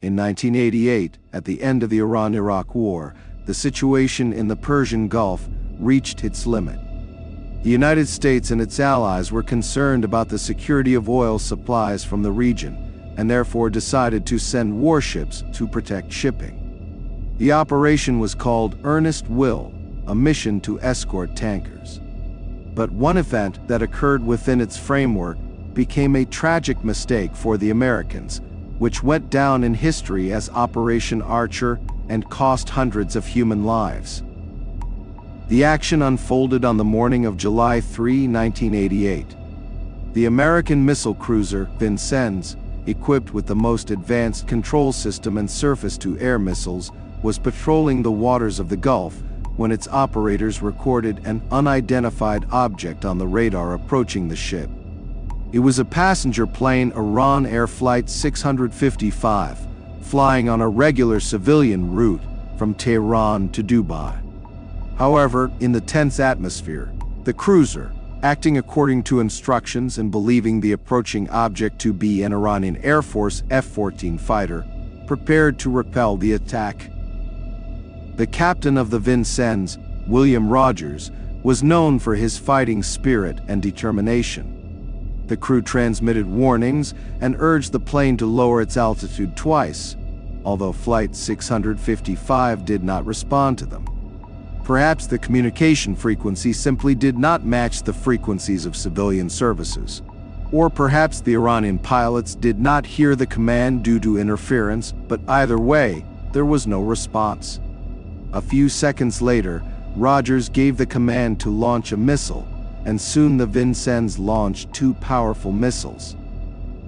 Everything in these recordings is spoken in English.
In 1988, at the end of the Iran-Iraq War, the situation in the Persian Gulf reached its limit. The United States and its allies were concerned about the security of oil supplies from the region, and therefore decided to send warships to protect shipping. The operation was called Earnest Will, a mission to escort tankers. But one event that occurred within its framework became a tragic mistake for the Americans, which went down in history as Operation Archer and cost hundreds of human lives. The action unfolded on the morning of July 3, 1988. The American missile cruiser Vincennes, equipped with the most advanced control system and surface-to-air missiles, was patrolling the waters of the Gulf when its operators recorded an unidentified object on the radar approaching the ship. It was a passenger plane, Iran Air Flight 655, flying on a regular civilian route from Tehran to Dubai. However, in the tense atmosphere, the cruiser, acting according to instructions and believing the approaching object to be an Iranian Air Force F-14 fighter, prepared to repel the attack. The captain of the Vincennes, William Rogers, was known for his fighting spirit and determination. The crew transmitted warnings and urged the plane to lower its altitude twice, although Flight 655 did not respond to them. Perhaps the communication frequency simply did not match the frequencies of civilian services. Or perhaps the Iranian pilots did not hear the command due to interference, but either way, there was no response. A few seconds later, Rogers gave the command to launch a missile, and soon the Vincennes launched two powerful missiles.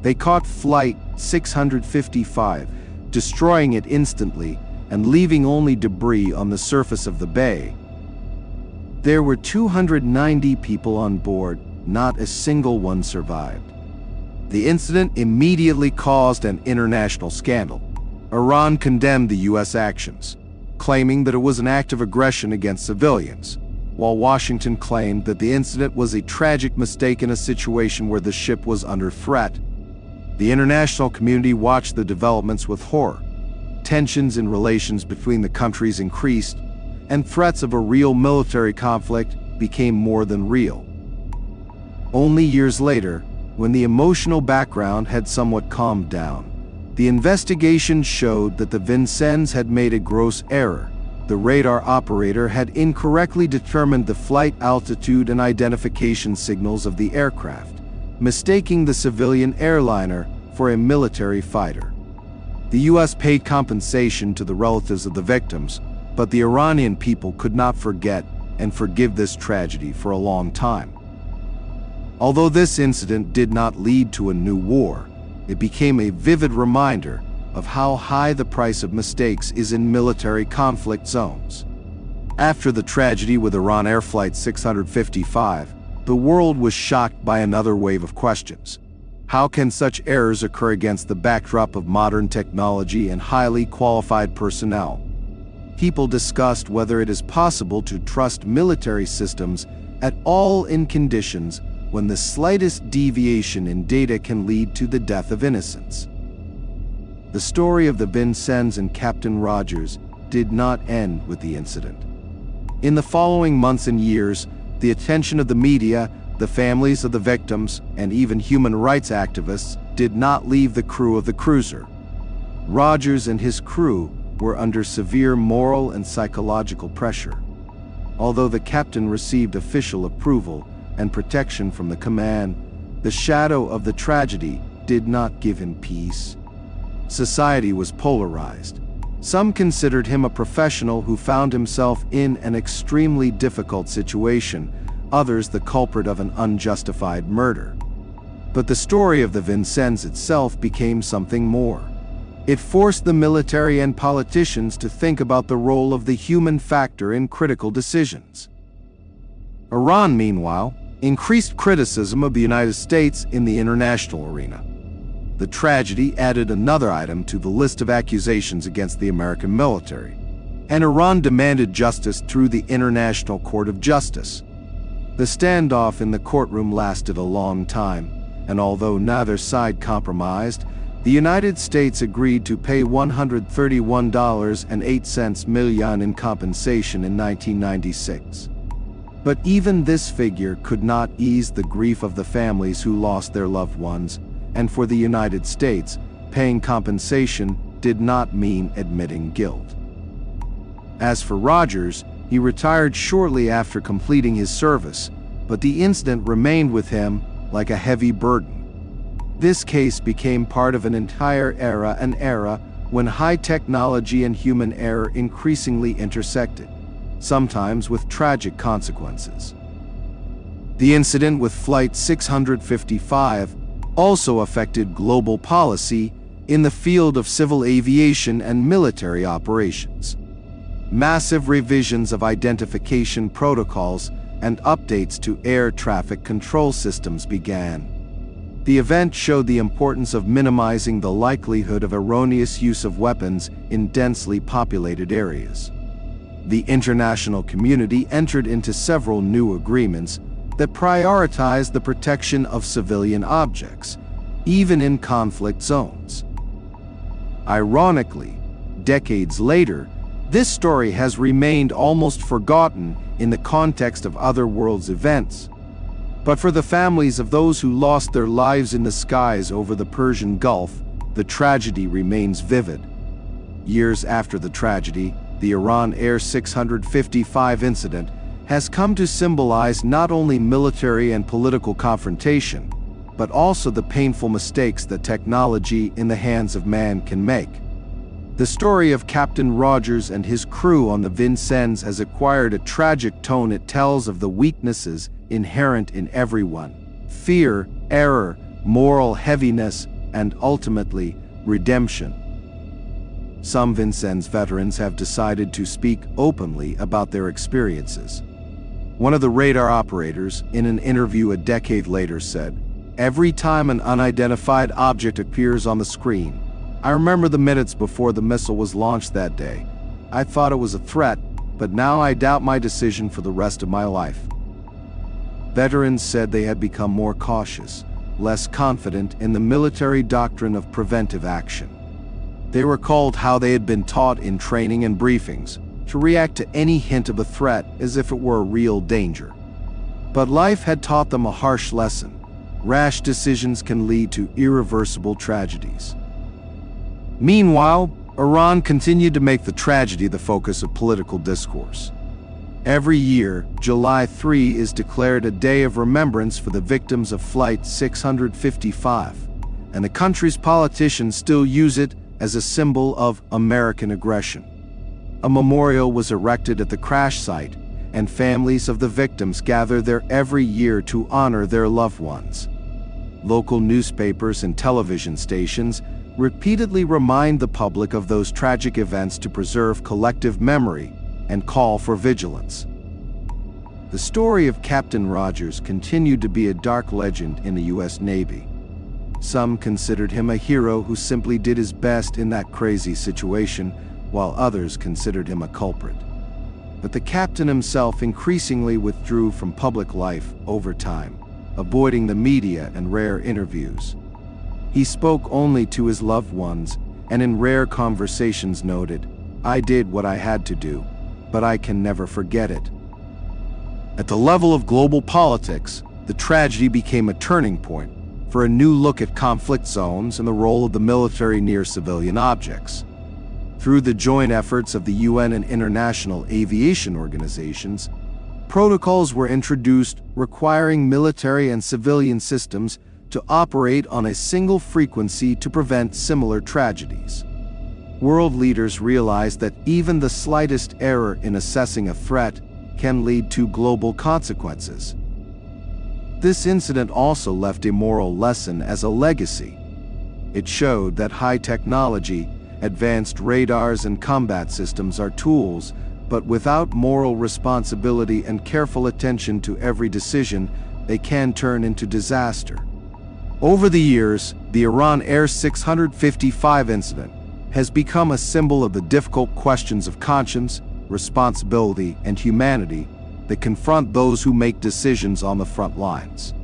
They caught Flight 655, destroying it instantly and leaving only debris on the surface of the bay. There were 290 people on board, not a single one survived. The incident immediately caused an international scandal. Iran condemned the U.S. actions, claiming that it was an act of aggression against civilians, while Washington claimed that the incident was a tragic mistake in a situation where the ship was under threat. The international community watched the developments with horror. Tensions in relations between the countries increased, and threats of a real military conflict became more than real. Only years later, when the emotional background had somewhat calmed down, the investigation showed that the Vincennes had made a gross error. The radar operator had incorrectly determined the flight altitude and identification signals of the aircraft, mistaking the civilian airliner for a military fighter. The U.S. paid compensation to the relatives of the victims, but the Iranian people could not forget and forgive this tragedy for a long time. Although this incident did not lead to a new war, it became a vivid reminder of how high the price of mistakes is in military conflict zones. After the tragedy with Iran Air Flight 655, the world was shocked by another wave of questions. How can such errors occur against the backdrop of modern technology and highly qualified personnel? People discussed whether it is possible to trust military systems at all in conditions when the slightest deviation in data can lead to the death of innocents. The story of the Vincennes and Captain Rogers did not end with the incident. In the following months and years, the attention of the media, the families of the victims, and even human rights activists did not leave the crew of the cruiser. Rogers and his crew were under severe moral and psychological pressure. Although the captain received official approval and protection from the command, the shadow of the tragedy did not give him peace. Society was polarized. Some considered him a professional who found himself in an extremely difficult situation, others the culprit of an unjustified murder. But the story of the Vincennes itself became something more. It forced the military and politicians to think about the role of the human factor in critical decisions. Iran, meanwhile, increased criticism of the United States in the international arena. The tragedy added another item to the list of accusations against the American military, and Iran demanded justice through the International Court of Justice. The standoff in the courtroom lasted a long time, and although neither side compromised, The United States agreed to pay $131.08 million in compensation in 1996. But even this figure could not ease the grief of the families who lost their loved ones, and for the United States, paying compensation did not mean admitting guilt. As for Rogers, he retired shortly after completing his service, but the incident remained with him like a heavy burden. This case became part of an entire era, an era when high technology and human error increasingly intersected, sometimes with tragic consequences. The incident with Flight 655 also affected global policy in the field of civil aviation and military operations. Massive revisions of identification protocols and updates to air traffic control systems began. The event showed the importance of minimizing the likelihood of erroneous use of weapons in densely populated areas. The international community entered into several new agreements that prioritized the protection of civilian objects, even in conflict zones. Ironically, decades later, this story has remained almost forgotten in the context of other world's events. But for the families of those who lost their lives in the skies over the Persian Gulf, the tragedy remains vivid. Years after the tragedy, the Iran Air 655 incident has come to symbolize not only military and political confrontation, but also the painful mistakes that technology in the hands of man can make. The story of Captain Rogers and his crew on the Vincennes has acquired a tragic tone. It tells of the weaknesses inherent in everyone: fear, error, moral heaviness, and ultimately, redemption. Some Vincennes veterans have decided to speak openly about their experiences. One of the radar operators, in an interview a decade later, said, "Every time an unidentified object appears on the screen, I remember the minutes before the missile was launched that day. I thought it was a threat, but now I doubt my decision for the rest of my life." Veterans said they had become more cautious, less confident in the military doctrine of preventive action. They recalled how they had been taught in training and briefings to react to any hint of a threat as if it were a real danger. But life had taught them a harsh lesson: rash decisions can lead to irreversible tragedies. Meanwhile, Iran continued to make the tragedy the focus of political discourse. Every year, July 3 is declared a day of remembrance for the victims of Flight 655, and the country's politicians still use it as a symbol of American aggression. A memorial was erected at the crash site, and families of the victims gather there every year to honor their loved ones. Local newspapers and television stations repeatedly remind the public of those tragic events to preserve collective memory and call for vigilance. The story of Captain Rogers continued to be a dark legend in the U.S. Navy. Some considered him a hero who simply did his best in that crazy situation, while others considered him a culprit. But the captain himself increasingly withdrew from public life over time, avoiding the media and rare interviews. He spoke only to his loved ones, and in rare conversations noted, "I did what I had to do, but I can never forget it." At the level of global politics, the tragedy became a turning point for a new look at conflict zones and the role of the military near civilian objects. Through the joint efforts of the UN and international aviation organizations, protocols were introduced requiring military and civilian systems to operate on a single frequency to prevent similar tragedies. World leaders realized that even the slightest error in assessing a threat can lead to global consequences. This incident also left a moral lesson as a legacy. It showed that high technology, advanced radars and combat systems are tools, but without moral responsibility and careful attention to every decision, they can turn into disaster. Over the years, the Iran Air 655 incident has become a symbol of the difficult questions of conscience, responsibility, and humanity that confront those who make decisions on the front lines.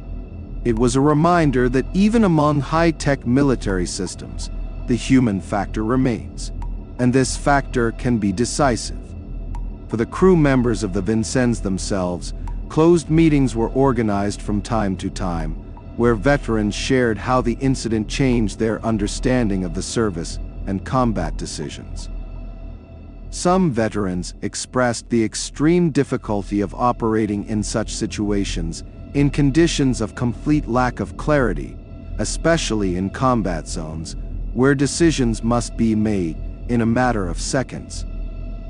It was a reminder that even among high-tech military systems, the human factor remains, and this factor can be decisive. For the crew members of the Vincennes themselves, closed meetings were organized from time to time, where veterans shared how the incident changed their understanding of the service and combat decisions. Some veterans expressed the extreme difficulty of operating in such situations in conditions of complete lack of clarity, especially in combat zones, where decisions must be made in a matter of seconds.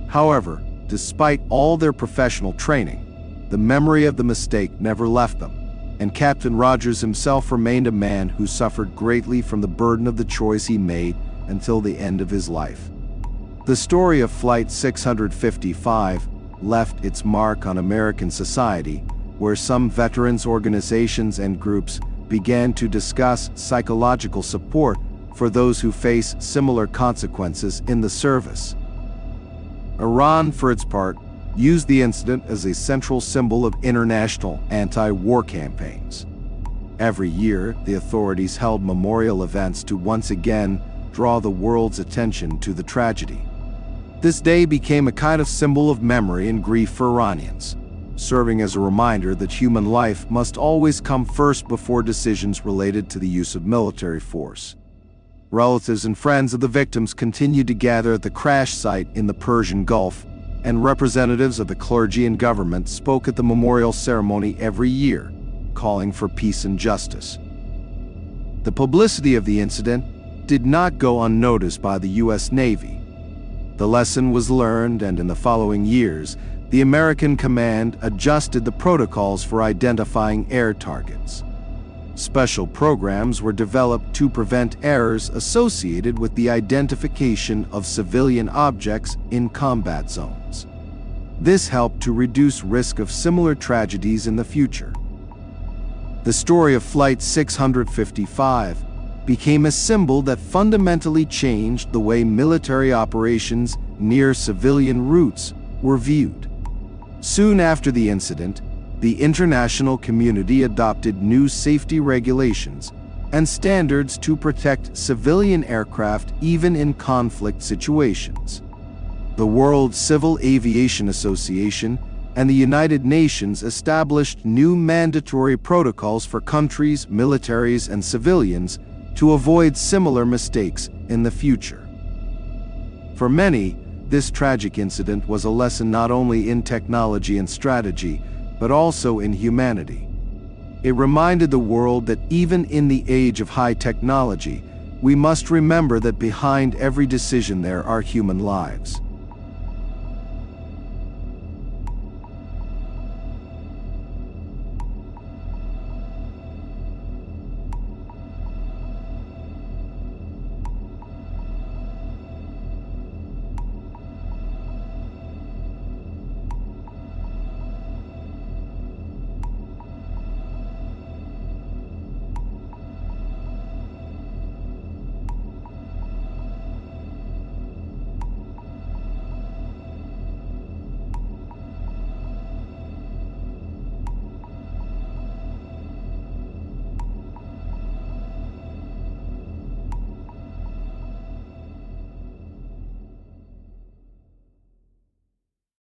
However, despite all their professional training, the memory of the mistake never left them, and Captain Rogers himself remained a man who suffered greatly from the burden of the choice he made until the end of his life. The story of Flight 655 left its mark on American society, where some veterans organizations and groups began to discuss psychological support for those who face similar consequences in the service. Iran, for its part, used the incident as a central symbol of international anti-war campaigns. Every year, the authorities held memorial events to once again draw the world's attention to the tragedy. This day became a kind of symbol of memory and grief for Iranians, serving as a reminder that human life must always come first before decisions related to the use of military force. Relatives and friends of the victims continued to gather at the crash site in the Persian Gulf, and representatives of the clergy and government spoke at the memorial ceremony every year, calling for peace and justice. The publicity of the incident did not go unnoticed by the U.S. Navy. The lesson was learned, and in the following years, the American command adjusted the protocols for identifying air targets. Special programs were developed to prevent errors associated with the identification of civilian objects in combat zones. This helped to reduce risk of similar tragedies in the future. The story of Flight 655 became a symbol that fundamentally changed the way military operations near civilian routes were viewed. Soon after the incident, the international community adopted new safety regulations and standards to protect civilian aircraft even in conflict situations. The World Civil Aviation Association and the United Nations established new mandatory protocols for countries, militaries, and civilians to avoid similar mistakes in the future. For many, this tragic incident was a lesson not only in technology and strategy, but also in humanity. It reminded the world that even in the age of high technology, we must remember that behind every decision there are human lives.